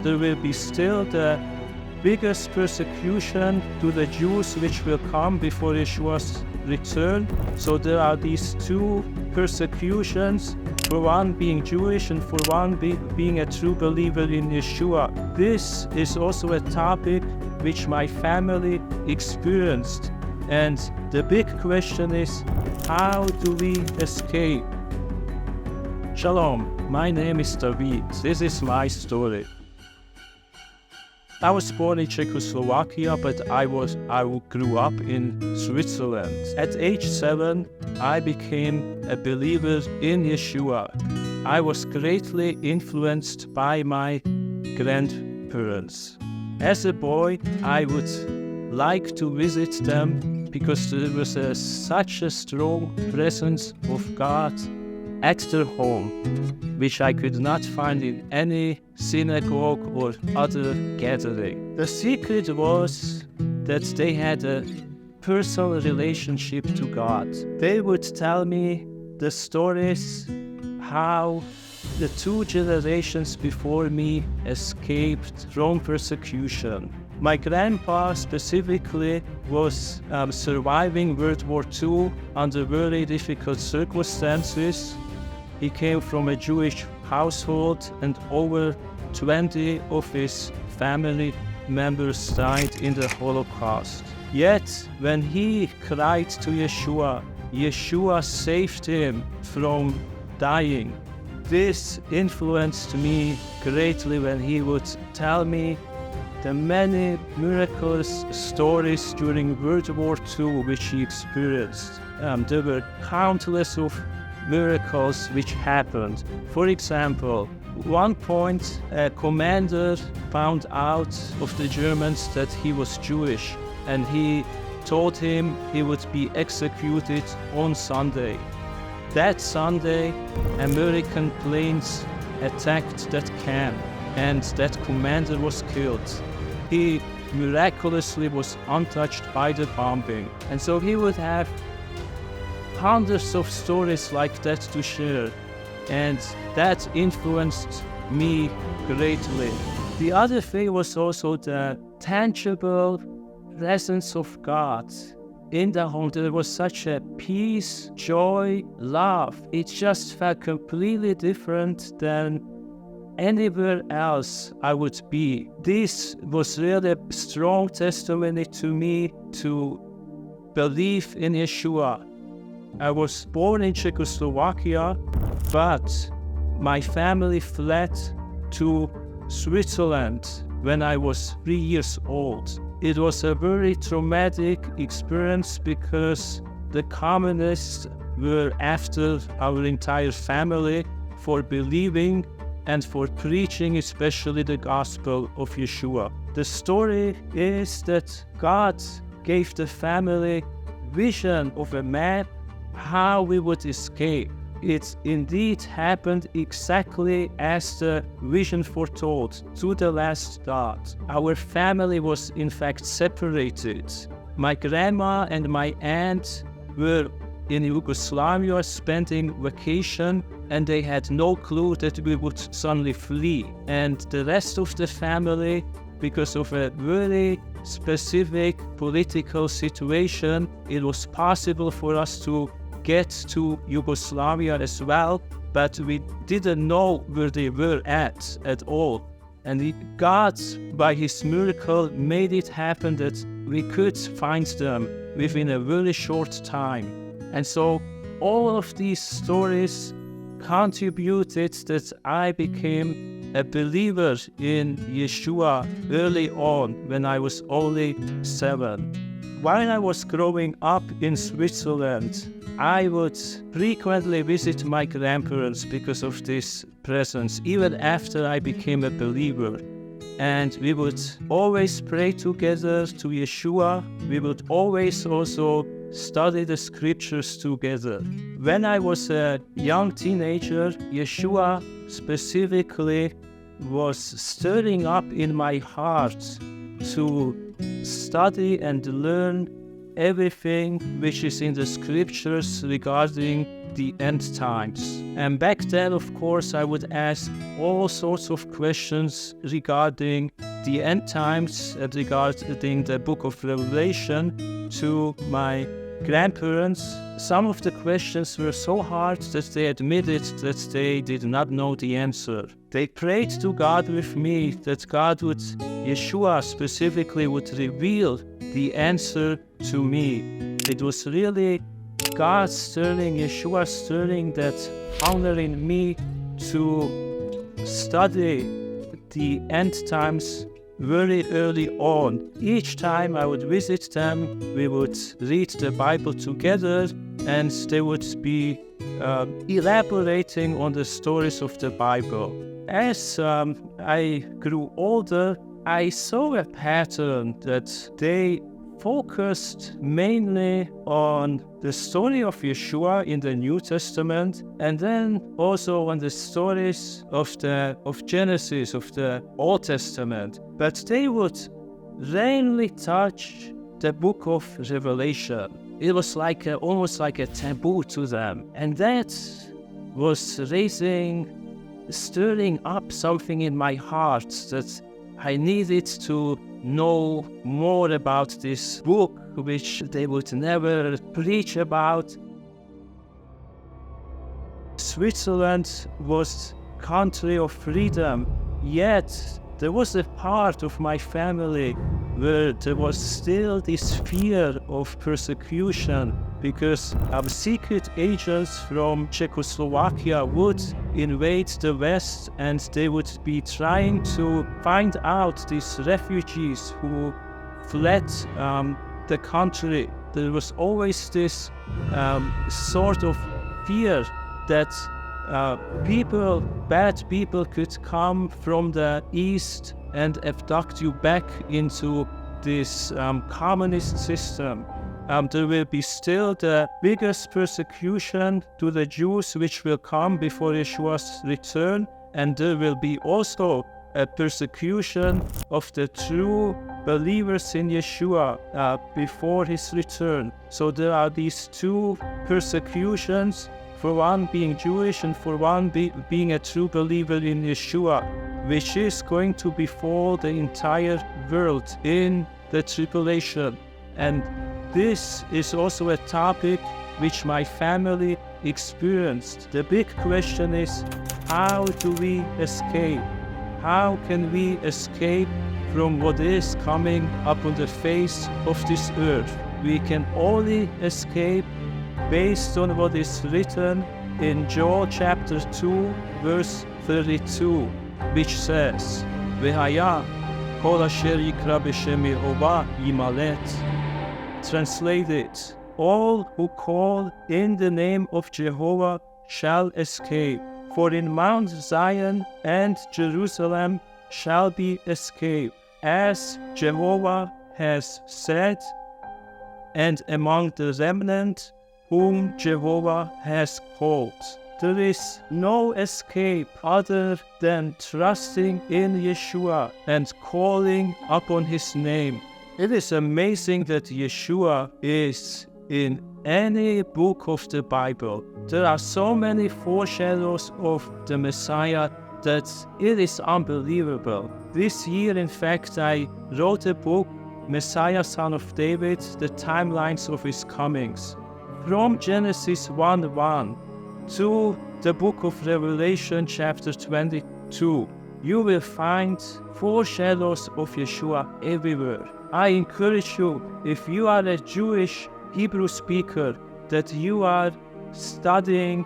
There will be still the biggest persecution to the Jews which will come before Yeshua's return. So there are these two persecutions, for one being Jewish and for one being a true believer in Yeshua. This is also a topic which my family experienced. And the big question is, how do we escape? Shalom, my name is David. This is my story. I was born in Czechoslovakia, but I grew up in Switzerland. At age 7, I became a believer in Yeshua. I was greatly influenced by my grandparents. As a boy, I would like to visit them because there was such a strong presence of God at their home, which I could not find in any synagogue or other gathering. The secret was that they had a personal relationship to God. They would tell me the stories how the 2 generations before me escaped from persecution. My grandpa specifically was surviving World War II under very difficult circumstances. He came from a Jewish household, and over 20 of his family members died in the Holocaust. Yet, when he cried to Yeshua, Yeshua saved him from dying. This influenced me greatly when he would tell me the many miraculous stories during World War II which he experienced. There were countless of miracles which happened. For example, one point a commander found out of the Germans that he was Jewish, and he told him he would be executed on Sunday. That Sunday, American planes attacked that camp, and that commander was killed. He miraculously was untouched by the bombing. And so he would have hundreds of stories like that to share, and that influenced me greatly. The other thing was also the tangible presence of God in the home. There was such a peace, joy, love. It just felt completely different than anywhere else I would be. This was really a strong testimony to me to believe in Yeshua. I was born in Czechoslovakia, but my family fled to Switzerland when I was 3 years old. It was a very traumatic experience because the communists were after our entire family for believing and for preaching especially the gospel of Yeshua. The story is that God gave the family vision of a map how we would escape. It indeed happened exactly as the vision foretold, to the last dot. Our family was in fact separated. My grandma and my aunt were in Yugoslavia spending vacation, and they had no clue that we would suddenly flee. And the rest of the family, because of a very specific political situation, it was possible for us to get to Yugoslavia as well, but we didn't know where they were at all. And God, by His miracle, made it happen that we could find them within a very short time. And so all of these stories contributed that I became a believer in Yeshua early on when I was only 7. While I was growing up in Switzerland, I would frequently visit my grandparents because of this presence, even after I became a believer. And we would always pray together to Yeshua. We would always also study the scriptures together. When I was a young teenager, Yeshua specifically was stirring up in my heart to study and learn everything which is in the scriptures regarding the end times. And back then, of course, I would ask all sorts of questions regarding the end times, regarding the book of Revelation to my grandparents. Some of the questions were so hard that they admitted that they did not know the answer. They prayed to God with me that God would, Yeshua specifically, would reveal the answer to me. It was really God stirring, Yeshua stirring that hunger in me to study the end times very early on. Each time I would visit them, we would read the Bible together, and they would be elaborating on the stories of the Bible. As I grew older, I saw a pattern that they focused mainly on the story of Yeshua in the New Testament, and then also on the stories of Genesis, of the Old Testament. But they would rarely touch the book of Revelation. It was almost like a taboo to them. And that was stirring up something in my heart that I needed to know more about this book, which they would never preach about. Switzerland was a country of freedom, yet there was a part of my family where there was still this fear of persecution, because secret agents from Czechoslovakia would invade the West, and they would be trying to find out these refugees who fled the country. There was always this sort of fear that bad people could come from the East and abduct you back into this communist system. There will be still the biggest persecution to the Jews which will come before Yeshua's return, and there will be also a persecution of the true believers in Yeshua before his return. So there are these two persecutions, for one being Jewish and for one being a true believer in Yeshua, which is going to befall the entire world in the tribulation. And this is also a topic which my family experienced. The big question is, how do we escape? How can we escape from what is coming upon the face of this earth? We can only escape based on what is written in Joel chapter 2, verse 32, which says, V'haya kol asher yikra b'shem Yehovah yimalet. Translated, all who call in the name of Jehovah shall escape. For in Mount Zion and Jerusalem shall be escape, as Jehovah has said, and among the remnant whom Jehovah has called. There is no escape other than trusting in Yeshua and calling upon his name. It is amazing that Yeshua is in any book of the Bible. There are so many foreshadows of the Messiah that it is unbelievable. This year, in fact, I wrote a book, Messiah, Son of David, the timelines of his comings. From Genesis 1:1 to the book of Revelation chapter 22, you will find foreshadows of Yeshua everywhere. I encourage you, if you are a Jewish Hebrew speaker, that you are studying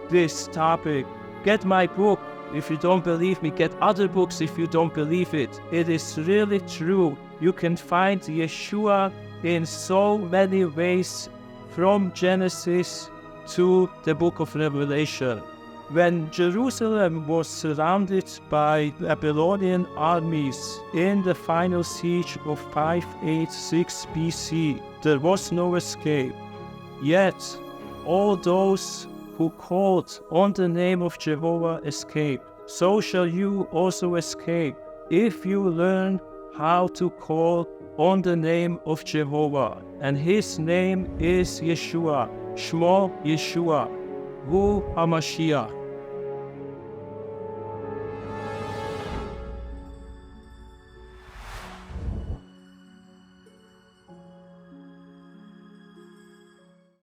this topic, get my book. If you don't believe me, get other books if you don't believe it. It is really true. You can find Yeshua in so many ways from Genesis to the book of Revelation. When Jerusalem was surrounded by Babylonian armies in the final siege of 586 BC, there was no escape. Yet, all those who called on the name of Jehovah escaped. So shall you also escape if you learn how to call on the name of Jehovah. And his name is Yeshua, Shmo Yeshua, Hu HaMashiach.